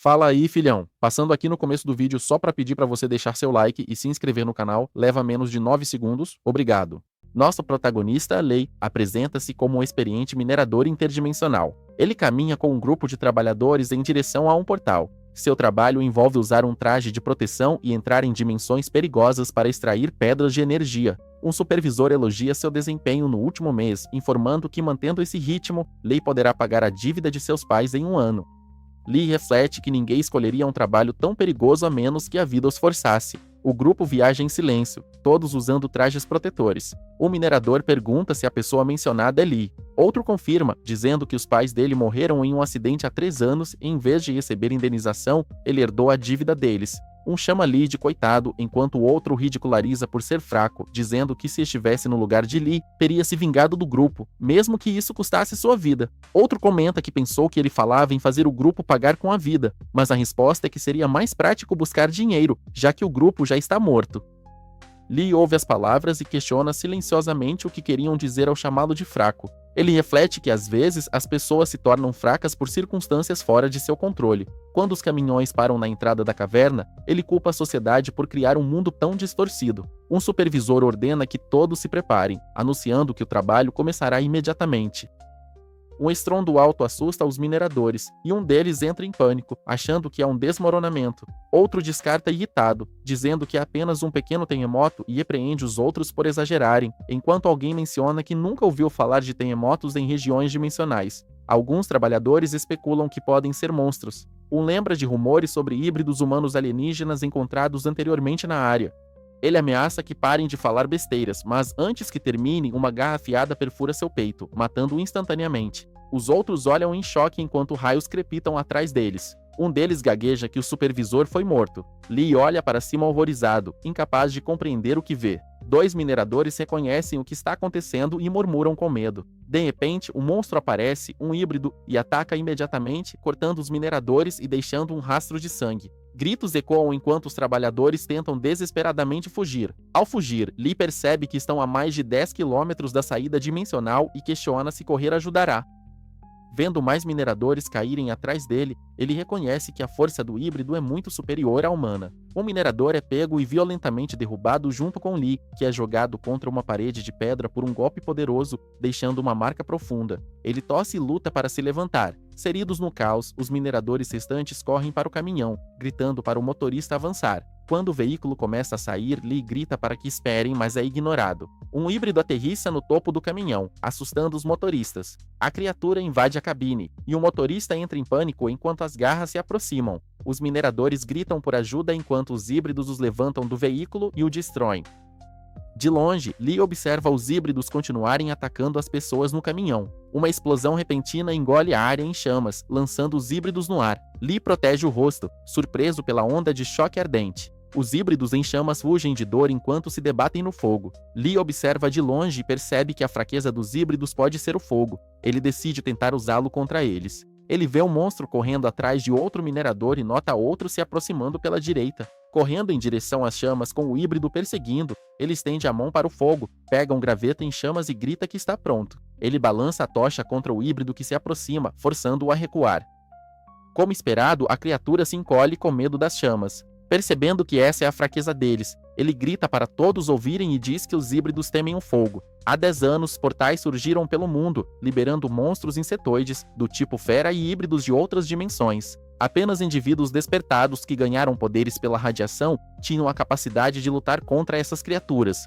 Fala aí, filhão. Passando aqui no começo do vídeo só para pedir para você deixar seu like e se inscrever no canal, leva menos de 9 segundos. Obrigado. Nosso protagonista, Lei, apresenta-se como um experiente minerador interdimensional. Ele caminha com um grupo de trabalhadores em direção a um portal. Seu trabalho envolve usar um traje de proteção e entrar em dimensões perigosas para extrair pedras de energia. Um supervisor elogia seu desempenho no último mês, informando que mantendo esse ritmo, Lei poderá pagar a dívida de seus pais em um ano. Lee reflete que ninguém escolheria um trabalho tão perigoso a menos que a vida os forçasse. O grupo viaja em silêncio, todos usando trajes protetores. Um minerador pergunta se a pessoa mencionada é Lee. Outro confirma, dizendo que os pais dele morreram em um acidente há 3 anos e em vez de receber indenização, ele herdou a dívida deles. Um chama Lee de coitado, enquanto o outro o ridiculariza por ser fraco, dizendo que se estivesse no lugar de Lee, teria se vingado do grupo, mesmo que isso custasse sua vida. Outro comenta que pensou que ele falava em fazer o grupo pagar com a vida, mas a resposta é que seria mais prático buscar dinheiro, já que o grupo já está morto. Lee ouve as palavras e questiona silenciosamente o que queriam dizer ao chamá-lo de fraco. Ele reflete que às vezes as pessoas se tornam fracas por circunstâncias fora de seu controle. Quando os caminhões param na entrada da caverna, ele culpa a sociedade por criar um mundo tão distorcido. Um supervisor ordena que todos se preparem, anunciando que o trabalho começará imediatamente. Um estrondo alto assusta os mineradores, e um deles entra em pânico, achando que é um desmoronamento. Outro descarta irritado, dizendo que é apenas um pequeno terremoto e repreende os outros por exagerarem, enquanto alguém menciona que nunca ouviu falar de terremotos em regiões dimensionais. Alguns trabalhadores especulam que podem ser monstros. Um lembra de rumores sobre híbridos humanos alienígenas encontrados anteriormente na área. Ele ameaça que parem de falar besteiras, mas antes que termine, uma garra afiada perfura seu peito, matando-o instantaneamente. Os outros olham em choque enquanto raios crepitam atrás deles. Um deles gagueja que o supervisor foi morto. Lee olha para cima horrorizado, incapaz de compreender o que vê. 2 mineradores reconhecem o que está acontecendo e murmuram com medo. De repente, um monstro aparece, um híbrido, e ataca imediatamente, cortando os mineradores e deixando um rastro de sangue. Gritos ecoam enquanto os trabalhadores tentam desesperadamente fugir. Ao fugir, Lee percebe que estão a mais de 10 quilômetros da saída dimensional e questiona se correr ajudará. Vendo mais mineradores caírem atrás dele, ele reconhece que a força do híbrido é muito superior à humana. Um minerador é pego e violentamente derrubado junto com Lee, que é jogado contra uma parede de pedra por um golpe poderoso, deixando uma marca profunda. Ele tosse e luta para se levantar. Feridos no caos, os mineradores restantes correm para o caminhão, gritando para o motorista avançar. Quando o veículo começa a sair, Lee grita para que esperem, mas é ignorado. Um híbrido aterrissa no topo do caminhão, assustando os motoristas. A criatura invade a cabine, e o motorista entra em pânico enquanto as garras se aproximam. Os mineradores gritam por ajuda enquanto os híbridos os levantam do veículo e o destroem. De longe, Lee observa os híbridos continuarem atacando as pessoas no caminhão. Uma explosão repentina engole a área em chamas, lançando os híbridos no ar. Lee protege o rosto, surpreso pela onda de choque ardente. Os híbridos em chamas fugem de dor enquanto se debatem no fogo. Lee observa de longe e percebe que a fraqueza dos híbridos pode ser o fogo. Ele decide tentar usá-lo contra eles. Ele vê um monstro correndo atrás de outro minerador e nota outro se aproximando pela direita. Correndo em direção às chamas com o híbrido perseguindo, ele estende a mão para o fogo, pega um graveto em chamas e grita que está pronto. Ele balança a tocha contra o híbrido que se aproxima, forçando-o a recuar. Como esperado, a criatura se encolhe com medo das chamas. Percebendo que essa é a fraqueza deles, ele grita para todos ouvirem e diz que os híbridos temem o fogo. Há 10 anos, portais surgiram pelo mundo, liberando monstros insetoides, do tipo fera e híbridos de outras dimensões. Apenas indivíduos despertados que ganharam poderes pela radiação tinham a capacidade de lutar contra essas criaturas.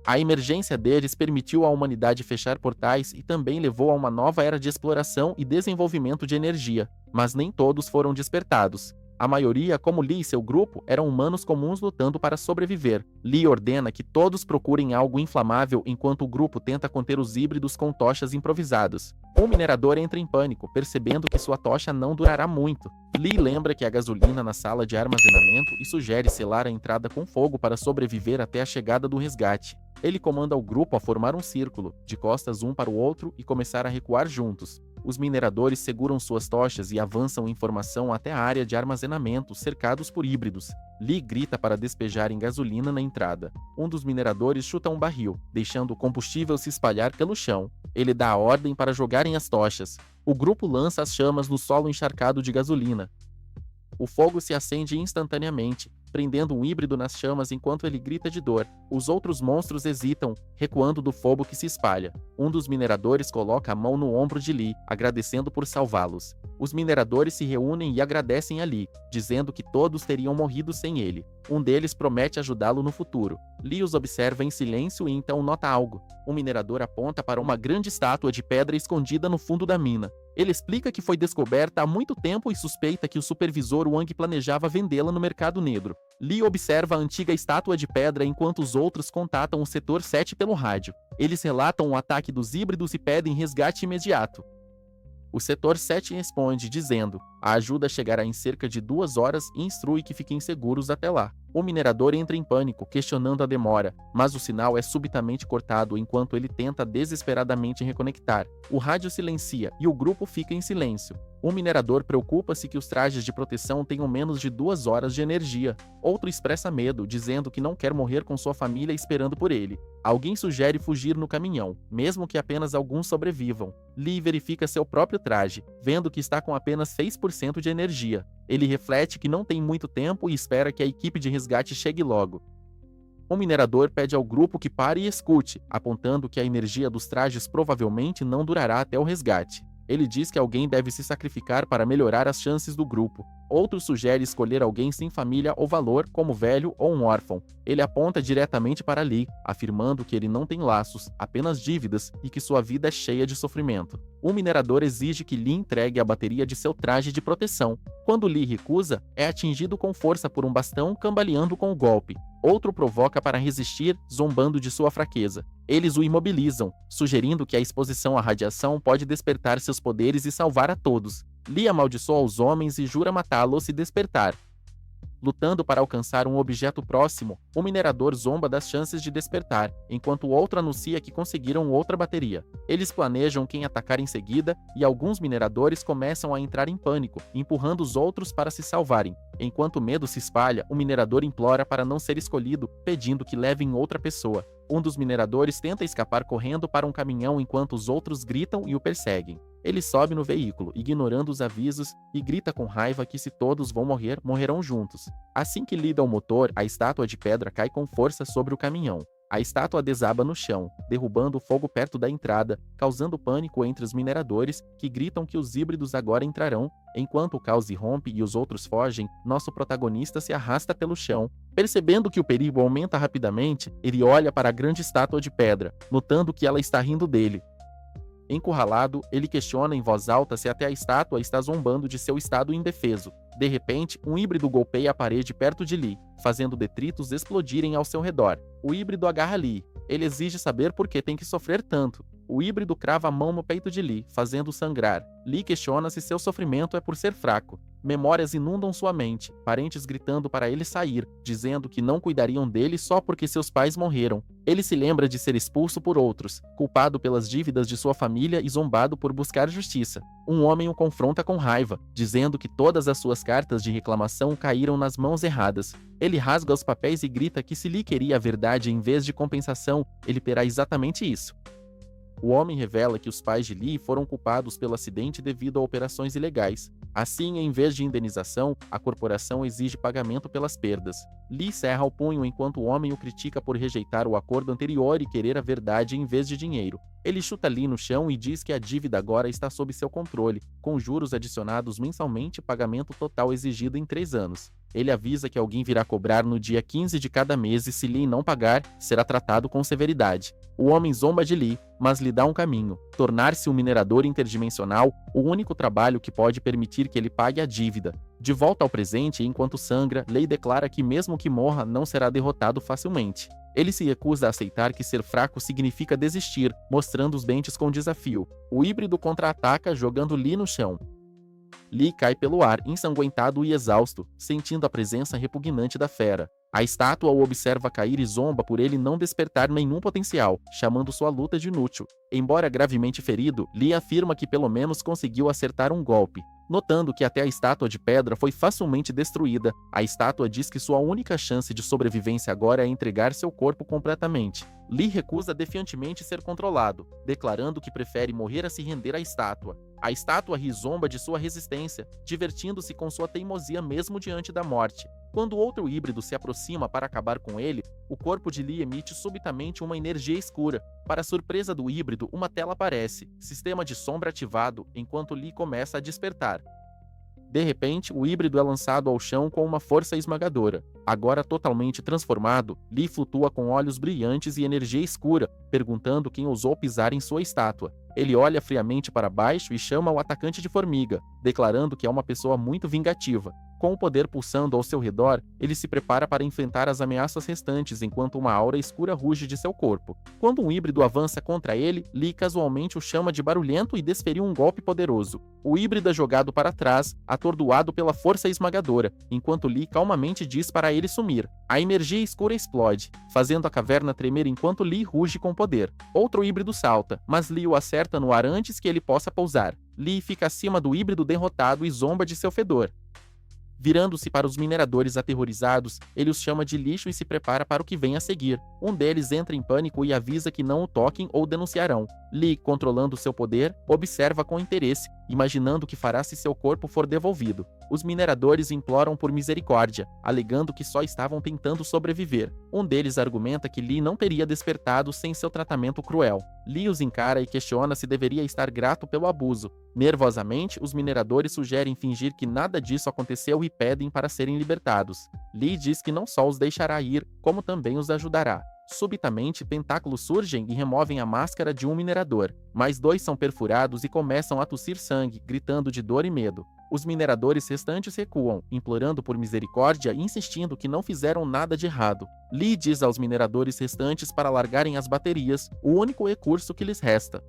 A emergência deles permitiu à humanidade fechar portais e também levou a uma nova era de exploração e desenvolvimento de energia, mas nem todos foram despertados. A maioria, como Lee e seu grupo, eram humanos comuns lutando para sobreviver. Lee ordena que todos procurem algo inflamável enquanto o grupo tenta conter os híbridos com tochas improvisadas. Um minerador entra em pânico, percebendo que sua tocha não durará muito. Lee lembra que há gasolina na sala de armazenamento e sugere selar a entrada com fogo para sobreviver até a chegada do resgate. Ele comanda o grupo a formar um círculo, de costas um para o outro, e começar a recuar juntos. Os mineradores seguram suas tochas e avançam em formação até a área de armazenamento, cercados por híbridos. Lee grita para despejarem gasolina na entrada. Um dos mineradores chuta um barril, deixando o combustível se espalhar pelo chão. Ele dá a ordem para jogarem as tochas. O grupo lança as chamas no solo encharcado de gasolina. O fogo se acende instantaneamente, prendendo um híbrido nas chamas enquanto ele grita de dor. Os outros monstros hesitam, recuando do fogo que se espalha. Um dos mineradores coloca a mão no ombro de Lee, agradecendo por salvá-los. Os mineradores se reúnem e agradecem a Lee, dizendo que todos teriam morrido sem ele. Um deles promete ajudá-lo no futuro. Lee os observa em silêncio e então nota algo. Um minerador aponta para uma grande estátua de pedra escondida no fundo da mina. Ele explica que foi descoberta há muito tempo e suspeita que o supervisor Wang planejava vendê-la no mercado negro. Lee observa a antiga estátua de pedra enquanto os outros contatam o setor 7 pelo rádio. Eles relatam o ataque dos híbridos e pedem resgate imediato. O setor 7 responde, dizendo: a ajuda chegará em cerca de 2 horas e instrui que fiquem seguros até lá. O minerador entra em pânico, questionando a demora, mas o sinal é subitamente cortado enquanto ele tenta desesperadamente reconectar. O rádio silencia e o grupo fica em silêncio. O minerador preocupa-se que os trajes de proteção tenham menos de 2 horas de energia. Outro expressa medo, dizendo que não quer morrer com sua família esperando por ele. Alguém sugere fugir no caminhão, mesmo que apenas alguns sobrevivam. Lee verifica seu próprio traje, vendo que está com apenas 6% de energia. Ele reflete que não tem muito tempo e espera que a equipe de resgate chegue logo. O minerador pede ao grupo que pare e escute, apontando que a energia dos trajes provavelmente não durará até o resgate. Ele diz que alguém deve se sacrificar para melhorar as chances do grupo. Outro sugere escolher alguém sem família ou valor, como velho ou um órfão. Ele aponta diretamente para Lee, afirmando que ele não tem laços, apenas dívidas e que sua vida é cheia de sofrimento. O minerador exige que Lee entregue a bateria de seu traje de proteção. Quando Lee recusa, é atingido com força por um bastão cambaleando com o golpe. Outro provoca para resistir, zombando de sua fraqueza. Eles o imobilizam, sugerindo que a exposição à radiação pode despertar seus poderes e salvar a todos. Lee amaldiçoa os homens e jura matá-los se despertar. Lutando para alcançar um objeto próximo, o minerador zomba das chances de despertar, enquanto o outro anuncia que conseguiram outra bateria. Eles planejam quem atacar em seguida e alguns mineradores começam a entrar em pânico, empurrando os outros para se salvarem. Enquanto o medo se espalha, o minerador implora para não ser escolhido, pedindo que levem outra pessoa. Um dos mineradores tenta escapar correndo para um caminhão enquanto os outros gritam e o perseguem. Ele sobe no veículo, ignorando os avisos, e grita com raiva que se todos vão morrer, morrerão juntos. Assim que liga o motor, a estátua de pedra cai com força sobre o caminhão. A estátua desaba no chão, derrubando o fogo perto da entrada, causando pânico entre os mineradores, que gritam que os híbridos agora entrarão. Enquanto o caos irrompe e os outros fogem, nosso protagonista se arrasta pelo chão. Percebendo que o perigo aumenta rapidamente, ele olha para a grande estátua de pedra, notando que ela está rindo dele. Encurralado, ele questiona em voz alta se até a estátua está zombando de seu estado indefeso. De repente, um híbrido golpeia a parede perto de Lee, fazendo detritos explodirem ao seu redor. O híbrido agarra Lee. Ele exige saber por que tem que sofrer tanto. O híbrido crava a mão no peito de Lee, fazendo sangrar. Lee questiona se seu sofrimento é por ser fraco. Memórias inundam sua mente, parentes gritando para ele sair, dizendo que não cuidariam dele só porque seus pais morreram. Ele se lembra de ser expulso por outros, culpado pelas dívidas de sua família e zombado por buscar justiça. Um homem o confronta com raiva, dizendo que todas as suas cartas de reclamação caíram nas mãos erradas. Ele rasga os papéis e grita que se Lee queria a verdade em vez de compensação, ele terá exatamente isso. O homem revela que os pais de Lee foram culpados pelo acidente devido a operações ilegais. Assim, em vez de indenização, a corporação exige pagamento pelas perdas. Lee cerra o punho enquanto o homem o critica por rejeitar o acordo anterior e querer a verdade em vez de dinheiro. Ele chuta Lee no chão e diz que a dívida agora está sob seu controle, com juros adicionados mensalmente e pagamento total exigido em 3 anos. Ele avisa que alguém virá cobrar no dia 15 de cada mês e se Lee não pagar, será tratado com severidade. O homem zomba de Lee, mas lhe dá um caminho: tornar-se um minerador interdimensional, o único trabalho que pode permitir que ele pague a dívida. De volta ao presente, enquanto sangra, Lee declara que mesmo que morra, não será derrotado facilmente. Ele se recusa a aceitar que ser fraco significa desistir, mostrando os dentes com desafio. O híbrido contra-ataca, jogando Lee no chão. Lee cai pelo ar, ensanguentado e exausto, sentindo a presença repugnante da fera. A estátua o observa cair e zomba por ele não despertar nenhum potencial, chamando sua luta de inútil. Embora gravemente ferido, Lee afirma que pelo menos conseguiu acertar um golpe. Notando que até a estátua de pedra foi facilmente destruída, a estátua diz que sua única chance de sobrevivência agora é entregar seu corpo completamente. Lee recusa defiantemente ser controlado, declarando que prefere morrer a se render à estátua. A estátua ri zomba de sua resistência, divertindo-se com sua teimosia mesmo diante da morte. Quando outro híbrido se aproxima para acabar com ele, o corpo de Lee emite subitamente uma energia escura. Para surpresa do híbrido, uma tela aparece, sistema de sombra ativado, enquanto Lee começa a despertar. De repente, o híbrido é lançado ao chão com uma força esmagadora. Agora totalmente transformado, Lee flutua com olhos brilhantes e energia escura, perguntando quem ousou pisar em sua estátua. Ele olha friamente para baixo e chama o atacante de formiga, declarando que é uma pessoa muito vingativa. Com o poder pulsando ao seu redor, ele se prepara para enfrentar as ameaças restantes enquanto uma aura escura ruge de seu corpo. Quando um híbrido avança contra ele, Lee casualmente o chama de barulhento e desferiu um golpe poderoso. O híbrido é jogado para trás, atordoado pela força esmagadora, enquanto Lee calmamente diz para ele sumir. A energia escura explode, fazendo a caverna tremer enquanto Lee ruge com poder. Outro híbrido salta, mas Lee o acerta no ar antes que ele possa pousar. Lee fica acima do híbrido derrotado e zomba de seu fedor. Virando-se para os mineradores aterrorizados, ele os chama de lixo e se prepara para o que vem a seguir. Um deles entra em pânico e avisa que não o toquem ou denunciarão. Lee, controlando seu poder, observa com interesse, imaginando o que fará se seu corpo for devolvido. Os mineradores imploram por misericórdia, alegando que só estavam tentando sobreviver. Um deles argumenta que Lee não teria despertado sem seu tratamento cruel. Lee os encara e questiona se deveria estar grato pelo abuso. Nervosamente, os mineradores sugerem fingir que nada disso aconteceu e pedem para serem libertados. Lee diz que não só os deixará ir, como também os ajudará. Subitamente, tentáculos surgem e removem a máscara de um minerador. Mais dois são perfurados e começam a tossir sangue, gritando de dor e medo. Os mineradores restantes recuam, implorando por misericórdia e insistindo que não fizeram nada de errado. Lee diz aos mineradores restantes para largarem as baterias, o único recurso que lhes resta.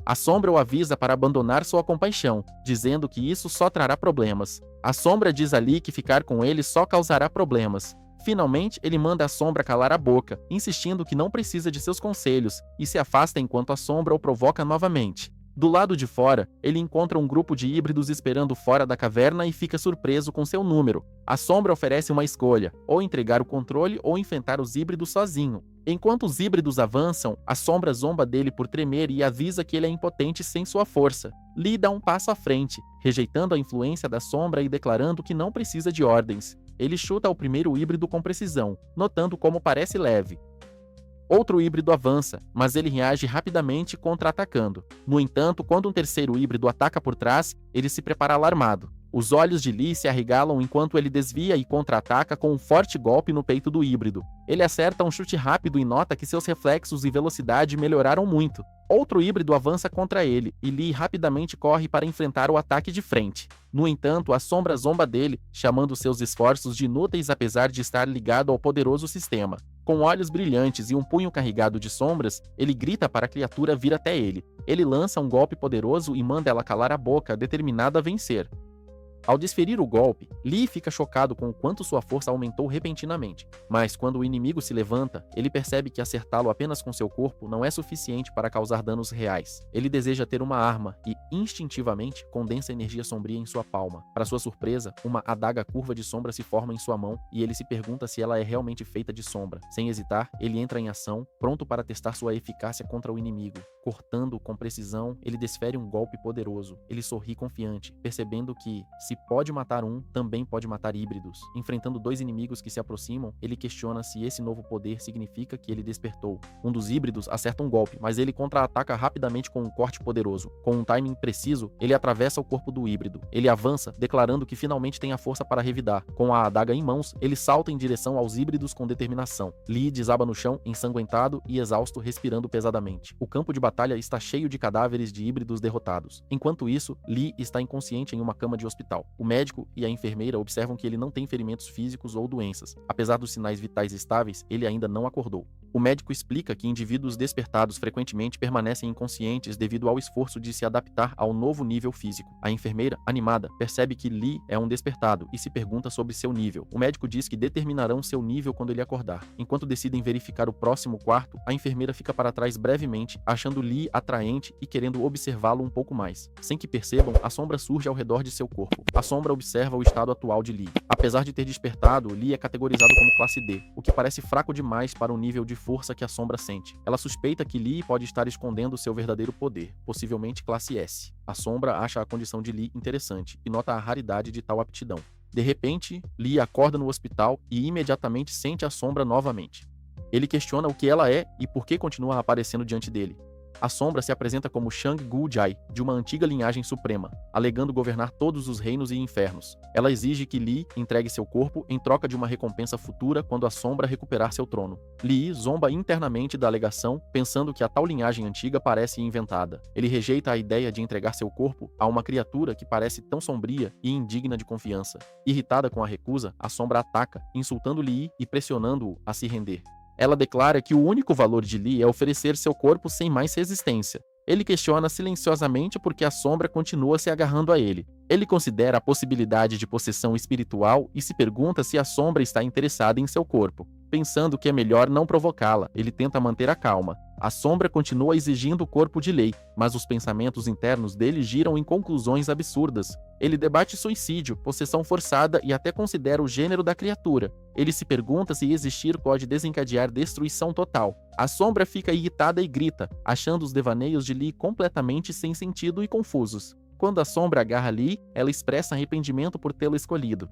A sombra o avisa para abandonar sua compaixão, dizendo que isso só trará problemas. A sombra diz a Lee que ficar com ele só causará problemas. Finalmente, ele manda a sombra calar a boca, insistindo que não precisa de seus conselhos, e se afasta enquanto a sombra o provoca novamente. Do lado de fora, ele encontra um grupo de híbridos esperando fora da caverna e fica surpreso com seu número. A sombra oferece uma escolha, ou entregar o controle ou enfrentar os híbridos sozinho. Enquanto os híbridos avançam, a sombra zomba dele por tremer e avisa que ele é impotente sem sua força. Lee dá um passo à frente, rejeitando a influência da sombra e declarando que não precisa de ordens. Ele chuta o primeiro híbrido com precisão, notando como parece leve. Outro híbrido avança, mas ele reage rapidamente contra-atacando. No entanto, quando um terceiro híbrido ataca por trás, ele se prepara alarmado. Os olhos de Lee se arregalam enquanto ele desvia e contra-ataca com um forte golpe no peito do híbrido. Ele acerta um chute rápido e nota que seus reflexos e velocidade melhoraram muito. Outro híbrido avança contra ele, e Lee rapidamente corre para enfrentar o ataque de frente. No entanto, a sombra zomba dele, chamando seus esforços de inúteis apesar de estar ligado ao poderoso sistema. Com olhos brilhantes e um punho carregado de sombras, ele grita para a criatura vir até ele. Ele lança um golpe poderoso e manda ela calar a boca, determinada a vencer. Ao desferir o golpe, Lee fica chocado com o quanto sua força aumentou repentinamente. Mas quando o inimigo se levanta, ele percebe que acertá-lo apenas com seu corpo não é suficiente para causar danos reais. Ele deseja ter uma arma e, instintivamente, condensa energia sombria em sua palma. Para sua surpresa, uma adaga curva de sombra se forma em sua mão e ele se pergunta se ela é realmente feita de sombra. Sem hesitar, ele entra em ação, pronto para testar sua eficácia contra o inimigo. Cortando com precisão, ele desfere um golpe poderoso. Ele sorri confiante, percebendo que, se pode matar um, também pode matar híbridos. Enfrentando dois inimigos que se aproximam, ele questiona se esse novo poder significa que ele despertou. Um dos híbridos acerta um golpe, mas ele contra-ataca rapidamente com um corte poderoso. Com um timing preciso, ele atravessa o corpo do híbrido. Ele avança, declarando que finalmente tem a força para revidar. Com a adaga em mãos, ele salta em direção aos híbridos com determinação. Lee desaba no chão, ensanguentado e exausto, respirando pesadamente. O campo de batalha está cheio de cadáveres de híbridos derrotados. Enquanto isso, Lee está inconsciente em uma cama de hospital. O médico e a enfermeira observam que ele não tem ferimentos físicos ou doenças. Apesar dos sinais vitais estáveis, ele ainda não acordou. O médico explica que indivíduos despertados frequentemente permanecem inconscientes devido ao esforço de se adaptar ao novo nível físico. A enfermeira, animada, percebe que Lee é um despertado e se pergunta sobre seu nível. O médico diz que determinarão seu nível quando ele acordar. Enquanto decidem verificar o próximo quarto, a enfermeira fica para trás brevemente, achando Lee atraente e querendo observá-lo um pouco mais. Sem que percebam, a sombra surge ao redor de seu corpo. A sombra observa o estado atual de Lee. Apesar de ter despertado, Lee é categorizado como classe D, o que parece fraco demais para o nível de força que a sombra sente. Ela suspeita que Lee pode estar escondendo seu verdadeiro poder, possivelmente classe S. A sombra acha a condição de Lee interessante e nota a raridade de tal aptidão. De repente, Lee acorda no hospital e imediatamente sente a sombra novamente. Ele questiona o que ela é e por que continua aparecendo diante dele. A sombra se apresenta como Shang Gu-jai, de uma antiga linhagem suprema, alegando governar todos os reinos e infernos. Ela exige que Lee entregue seu corpo em troca de uma recompensa futura quando a sombra recuperar seu trono. Lee zomba internamente da alegação, pensando que a tal linhagem antiga parece inventada. Ele rejeita a ideia de entregar seu corpo a uma criatura que parece tão sombria e indigna de confiança. Irritada com a recusa, a sombra ataca, insultando Lee e pressionando-o a se render. Ela declara que o único valor de Lee é oferecer seu corpo sem mais resistência. Ele questiona silenciosamente porque a sombra continua se agarrando a ele. Ele considera a possibilidade de possessão espiritual e se pergunta se a sombra está interessada em seu corpo. Pensando que é melhor não provocá-la, ele tenta manter a calma. A sombra continua exigindo o corpo de Lee, mas os pensamentos internos dele giram em conclusões absurdas. Ele debate suicídio, possessão forçada e até considera o gênero da criatura. Ele se pergunta se existir pode desencadear destruição total. A sombra fica irritada e grita, achando os devaneios de Lee completamente sem sentido e confusos. Quando a sombra agarra Lee, ela expressa arrependimento por tê-lo escolhido.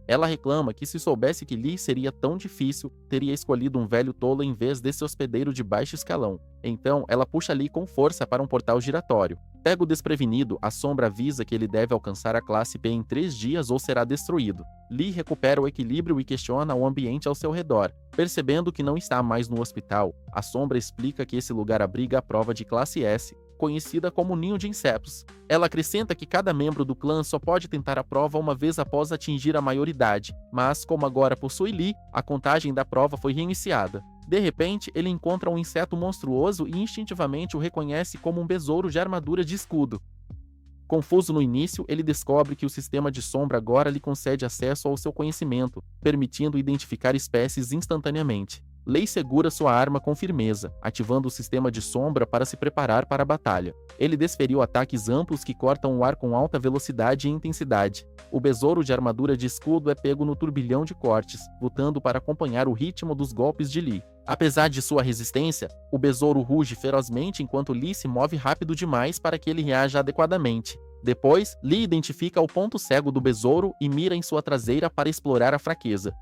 Ela reclama que se soubesse que Lee seria tão difícil, teria escolhido um velho tolo em vez desse hospedeiro de baixo escalão. Então, ela puxa Lee com força para um portal giratório. Pego desprevenido, a sombra avisa que ele deve alcançar a classe P em 3 dias ou será destruído. Lee recupera o equilíbrio e questiona o ambiente ao seu redor. Percebendo que não está mais no hospital, a sombra explica que esse lugar abriga a prova de classe S, conhecida como Ninho de Insetos. Ela acrescenta que cada membro do clã só pode tentar a prova uma vez após atingir a maioridade, mas como agora possui Lee, a contagem da prova foi reiniciada. De repente, ele encontra um inseto monstruoso e instintivamente o reconhece como um besouro de armadura de escudo. Confuso no início, ele descobre que o sistema de sombra agora lhe concede acesso ao seu conhecimento, permitindo identificar espécies instantaneamente. Lee segura sua arma com firmeza, ativando o sistema de sombra para se preparar para a batalha. Ele desferiu ataques amplos que cortam o ar com alta velocidade e intensidade. O besouro de armadura de escudo é pego no turbilhão de cortes, lutando para acompanhar o ritmo dos golpes de Lee. Apesar de sua resistência, o besouro ruge ferozmente enquanto Lee se move rápido demais para que ele reaja adequadamente. Depois, Lee identifica o ponto cego do besouro e mira em sua traseira para explorar a fraqueza.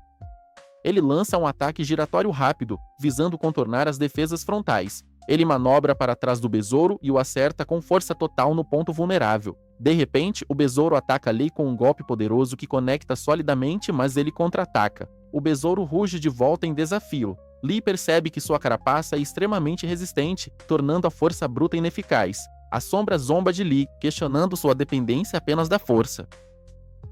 Ele lança um ataque giratório rápido, visando contornar as defesas frontais. Ele manobra para trás do besouro e o acerta com força total no ponto vulnerável. De repente, o besouro ataca Lee com um golpe poderoso que conecta solidamente, mas ele contra-ataca. O besouro ruge de volta em desafio. Lee percebe que sua carapaça é extremamente resistente, tornando a força bruta ineficaz. A sombra zomba de Lee, questionando sua dependência apenas da força.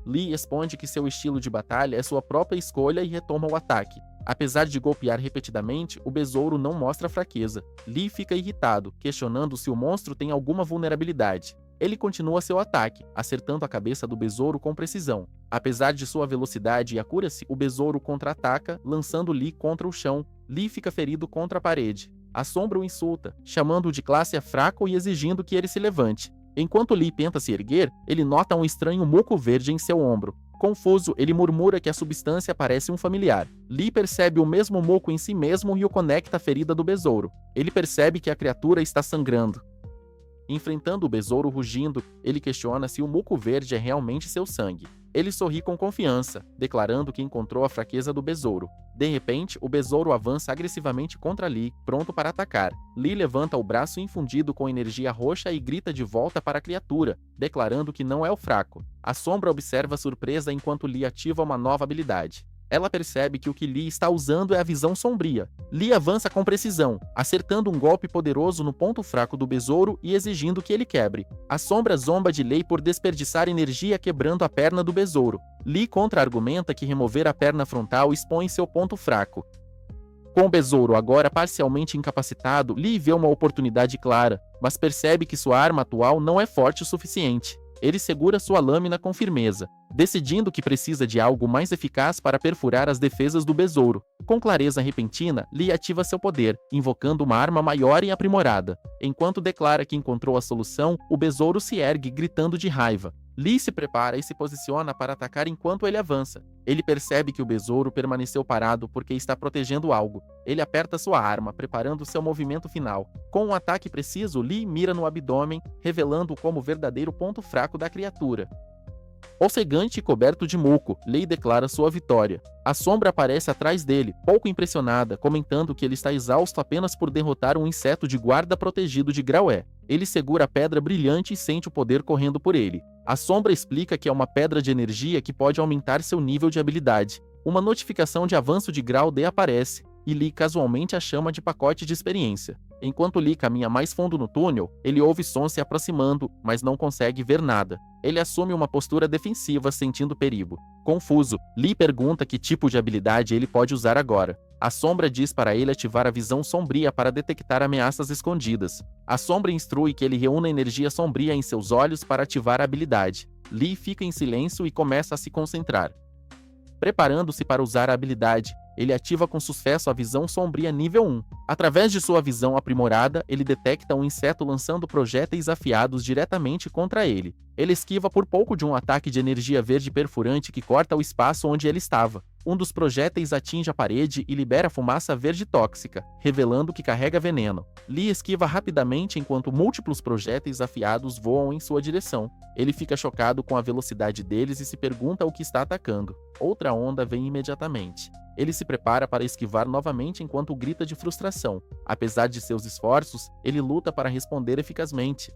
Lee responde que seu estilo de batalha é sua própria escolha e retoma o ataque. Apesar de golpear repetidamente, o besouro não mostra fraqueza. Lee fica irritado, questionando se o monstro tem alguma vulnerabilidade. Ele continua seu ataque, acertando a cabeça do besouro com precisão. Apesar de sua velocidade e accuracy, o besouro contra-ataca, lançando Lee contra o chão. Lee fica ferido contra a parede. A sombra o insulta, chamando-o de classe fraco e exigindo que ele se levante. Enquanto Lee tenta se erguer, ele nota um estranho muco verde em seu ombro. Confuso, ele murmura que a substância parece um familiar. Lee percebe o mesmo moco em si mesmo e o conecta à ferida do besouro. Ele percebe que a criatura está sangrando. Enfrentando o besouro rugindo, ele questiona se o muco verde é realmente seu sangue. Ele sorri com confiança, declarando que encontrou a fraqueza do besouro. De repente, o besouro avança agressivamente contra Lee, pronto para atacar. Lee levanta o braço infundido com energia roxa e grita de volta para a criatura, declarando que não é o fraco. A sombra observa surpresa enquanto Lee ativa uma nova habilidade. Ela percebe que o que Lee está usando é a visão sombria. Lee avança com precisão, acertando um golpe poderoso no ponto fraco do besouro e exigindo que ele quebre. A sombra zomba de Lee por desperdiçar energia quebrando a perna do besouro. Lee contra-argumenta que remover a perna frontal expõe seu ponto fraco. Com o besouro agora parcialmente incapacitado, Lee vê uma oportunidade clara, mas percebe que sua arma atual não é forte o suficiente. Ele segura sua lâmina com firmeza, decidindo que precisa de algo mais eficaz para perfurar as defesas do besouro. Com clareza repentina, Lee ativa seu poder, invocando uma arma maior e aprimorada. Enquanto declara que encontrou a solução, o besouro se ergue gritando de raiva. Lee se prepara e se posiciona para atacar enquanto ele avança. Ele percebe que o besouro permaneceu parado porque está protegendo algo. Ele aperta sua arma, preparando seu movimento final. Com um ataque preciso, Lee mira no abdômen, revelando como verdadeiro ponto fraco da criatura. Ofegante e coberto de muco, Lee declara sua vitória. A sombra aparece atrás dele, pouco impressionada, comentando que ele está exausto apenas por derrotar um inseto de guarda protegido de Graue. Ele segura a pedra brilhante e sente o poder correndo por ele. A sombra explica que é uma pedra de energia que pode aumentar seu nível de habilidade. Uma notificação de avanço de grau D aparece, e Lee casualmente a chama de pacote de experiência. Enquanto Lee caminha mais fundo no túnel, ele ouve sons se aproximando, mas não consegue ver nada. Ele assume uma postura defensiva, sentindo perigo. Confuso, Lee pergunta que tipo de habilidade ele pode usar agora. A sombra diz para ele ativar a visão sombria para detectar ameaças escondidas. A sombra instrui que ele reúna energia sombria em seus olhos para ativar a habilidade. Lee fica em silêncio e começa a se concentrar. Preparando-se para usar a habilidade, ele ativa com sucesso a visão sombria nível 1. Através de sua visão aprimorada, ele detecta um inseto lançando projéteis afiados diretamente contra ele. Ele esquiva por pouco de um ataque de energia verde perfurante que corta o espaço onde ele estava. Um dos projéteis atinge a parede e libera fumaça verde tóxica, revelando que carrega veneno. Lee esquiva rapidamente enquanto múltiplos projéteis afiados voam em sua direção. Ele fica chocado com a velocidade deles e se pergunta o que está atacando. Outra onda vem imediatamente. Ele se prepara para esquivar novamente enquanto grita de frustração. Apesar de seus esforços, ele luta para responder eficazmente.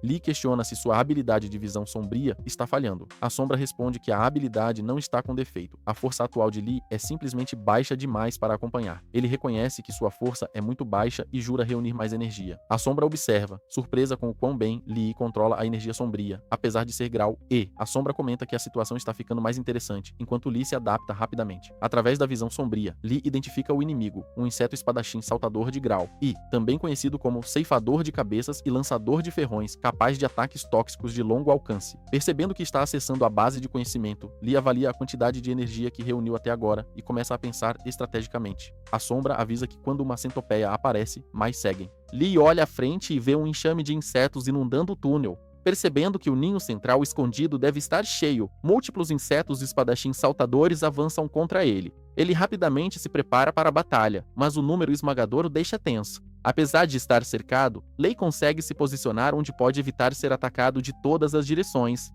Lee questiona se sua habilidade de visão sombria está falhando. A sombra responde que a habilidade não está com defeito. A força atual de Lee é simplesmente baixa demais para acompanhar. Ele reconhece que sua força é muito baixa e jura reunir mais energia. A sombra observa, surpresa com o quão bem Lee controla a energia sombria, apesar de ser grau E. A sombra comenta que a situação está ficando mais interessante, enquanto Lee se adapta rapidamente. Através da visão sombria, Lee identifica o inimigo, um inseto espadachim saltador de grau I, também conhecido como ceifador de cabeças e lançador de ferrões, capaz de ataques tóxicos de longo alcance. Percebendo que está acessando a base de conhecimento, Lee avalia a quantidade de energia que reuniu até agora e começa a pensar estrategicamente. A sombra avisa que quando uma centopeia aparece, mais seguem. Lee olha à frente e vê um enxame de insetos inundando o túnel. Percebendo que o ninho central escondido deve estar cheio, múltiplos insetos espadachins saltadores avançam contra ele. Ele rapidamente se prepara para a batalha, mas o número esmagador o deixa tenso. Apesar de estar cercado, Lee consegue se posicionar onde pode evitar ser atacado de todas as direções.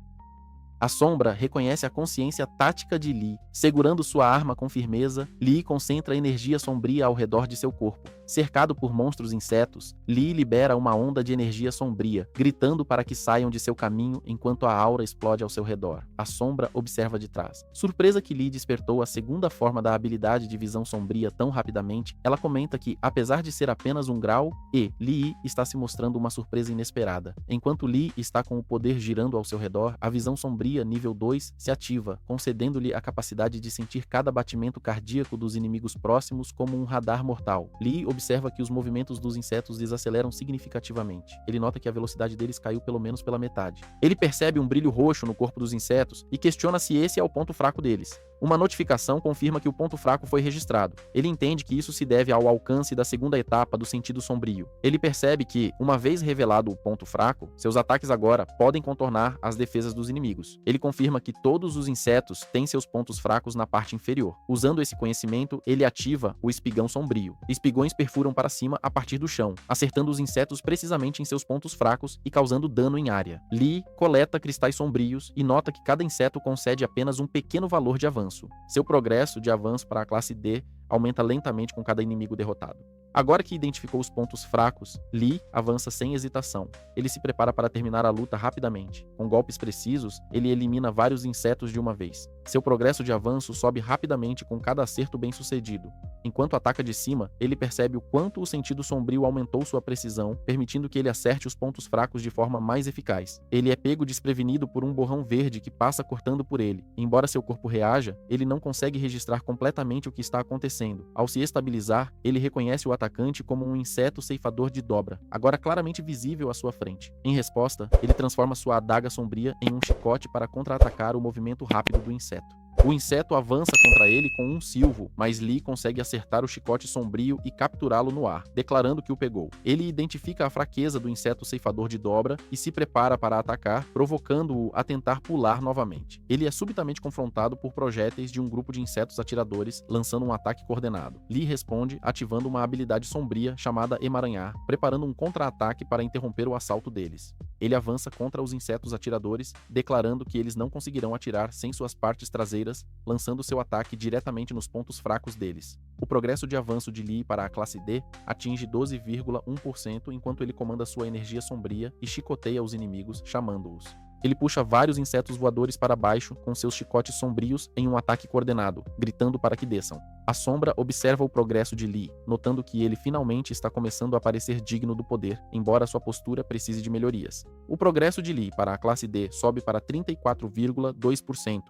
A sombra reconhece a consciência tática de Lee. Segurando sua arma com firmeza, Lee concentra energia sombria ao redor de seu corpo. Cercado por monstros insetos, Lee libera uma onda de energia sombria, gritando para que saiam de seu caminho enquanto a aura explode ao seu redor. A sombra observa de trás. Surpresa que Lee despertou a segunda forma da habilidade de visão sombria tão rapidamente, ela comenta que, apesar de ser apenas um grau, Lee está se mostrando uma surpresa inesperada. Enquanto Lee está com o poder girando ao seu redor, a visão sombria nível 2 se ativa, concedendo-lhe a capacidade de sentir cada batimento cardíaco dos inimigos próximos como um radar mortal. Lee observa que os movimentos dos insetos desaceleram significativamente. Ele nota que a velocidade deles caiu pelo menos pela metade. Ele percebe um brilho roxo no corpo dos insetos e questiona se esse é o ponto fraco deles. Uma notificação confirma que o ponto fraco foi registrado. Ele entende que isso se deve ao alcance da segunda etapa do sentido sombrio. Ele percebe que, uma vez revelado o ponto fraco, seus ataques agora podem contornar as defesas dos inimigos. Ele confirma que todos os insetos têm seus pontos fracos na parte inferior. Usando esse conhecimento, ele ativa o espigão sombrio. Espigões perfuram para cima a partir do chão, acertando os insetos precisamente em seus pontos fracos e causando dano em área. Lee coleta cristais sombrios e nota que cada inseto concede apenas um pequeno valor de avanço. Seu progresso de avanço para a classe D aumenta lentamente com cada inimigo derrotado. Agora que identificou os pontos fracos, Lee avança sem hesitação. Ele se prepara para terminar a luta rapidamente. Com golpes precisos, ele elimina vários insetos de uma vez. Seu progresso de avanço sobe rapidamente com cada acerto bem-sucedido. Enquanto ataca de cima, ele percebe o quanto o sentido sombrio aumentou sua precisão, permitindo que ele acerte os pontos fracos de forma mais eficaz. Ele é pego desprevenido por um borrão verde que passa cortando por ele. Embora seu corpo reaja, ele não consegue registrar completamente o que está acontecendo. Ao se estabilizar, ele reconhece o atacante como um inseto ceifador de dobra, agora claramente visível à sua frente. Em resposta, ele transforma sua adaga sombria em um chicote para contra-atacar o movimento rápido do inseto. O inseto avança contra ele com um silvo, mas Lee consegue acertar o chicote sombrio e capturá-lo no ar, declarando que o pegou. Ele identifica a fraqueza do inseto ceifador de dobra e se prepara para atacar, provocando-o a tentar pular novamente. Ele é subitamente confrontado por projéteis de um grupo de insetos atiradores, lançando um ataque coordenado. Lee responde ativando uma habilidade sombria chamada Emaranhar, preparando um contra-ataque para interromper o assalto deles. Ele avança contra os insetos atiradores, declarando que eles não conseguirão atirar sem suas partes traseiras, lançando seu ataque diretamente nos pontos fracos deles. O progresso de avanço de Lee para a classe D atinge 12,1% enquanto ele comanda sua energia sombria e chicoteia os inimigos, chamando-os. Ele puxa vários insetos voadores para baixo com seus chicotes sombrios em um ataque coordenado, gritando para que desçam. A sombra observa o progresso de Lee, notando que ele finalmente está começando a parecer digno do poder, embora sua postura precise de melhorias. O progresso de Lee para a classe D sobe para 34,2%.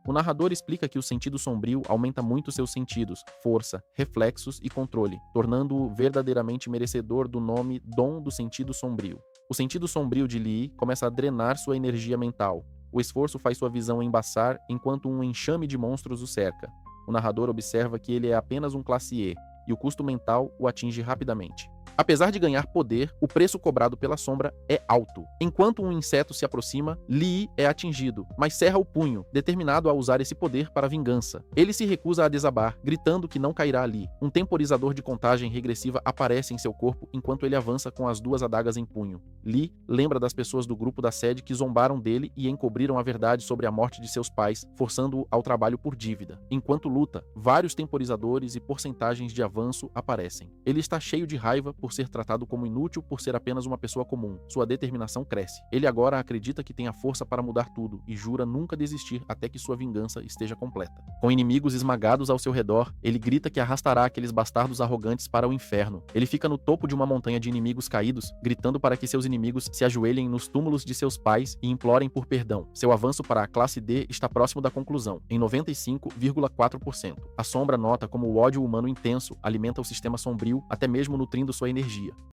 O narrador explica que o sentido sombrio aumenta muito seus sentidos, força, reflexos e controle, tornando-o verdadeiramente merecedor do nome Dom do Sentido Sombrio. O sentido sombrio de Lee começa a drenar sua energia mental. O esforço faz sua visão embaçar enquanto um enxame de monstros o cerca. O narrador observa que ele é apenas um classe E, e o custo mental o atinge rapidamente. Apesar de ganhar poder, o preço cobrado pela sombra é alto. Enquanto um inseto se aproxima, Lee é atingido, mas cerra o punho, determinado a usar esse poder para vingança. Ele se recusa a desabar, gritando que não cairá ali. Um temporizador de contagem regressiva aparece em seu corpo enquanto ele avança com as duas adagas em punho. Lee lembra das pessoas do grupo da sede que zombaram dele e encobriram a verdade sobre a morte de seus pais, forçando-o ao trabalho por dívida. Enquanto luta, vários temporizadores e porcentagens de avanço aparecem. Ele está cheio de raiva por ser tratado como inútil por ser apenas uma pessoa comum. Sua determinação cresce. Ele agora acredita que tem a força para mudar tudo e jura nunca desistir até que sua vingança esteja completa. Com inimigos esmagados ao seu redor, ele grita que arrastará aqueles bastardos arrogantes para o inferno. Ele fica no topo de uma montanha de inimigos caídos, gritando para que seus inimigos se ajoelhem nos túmulos de seus pais e implorem por perdão. Seu avanço para a classe D está próximo da conclusão, em 95,4%. A sombra nota como o ódio humano intenso alimenta o sistema sombrio, até mesmo nutrindo sua energia.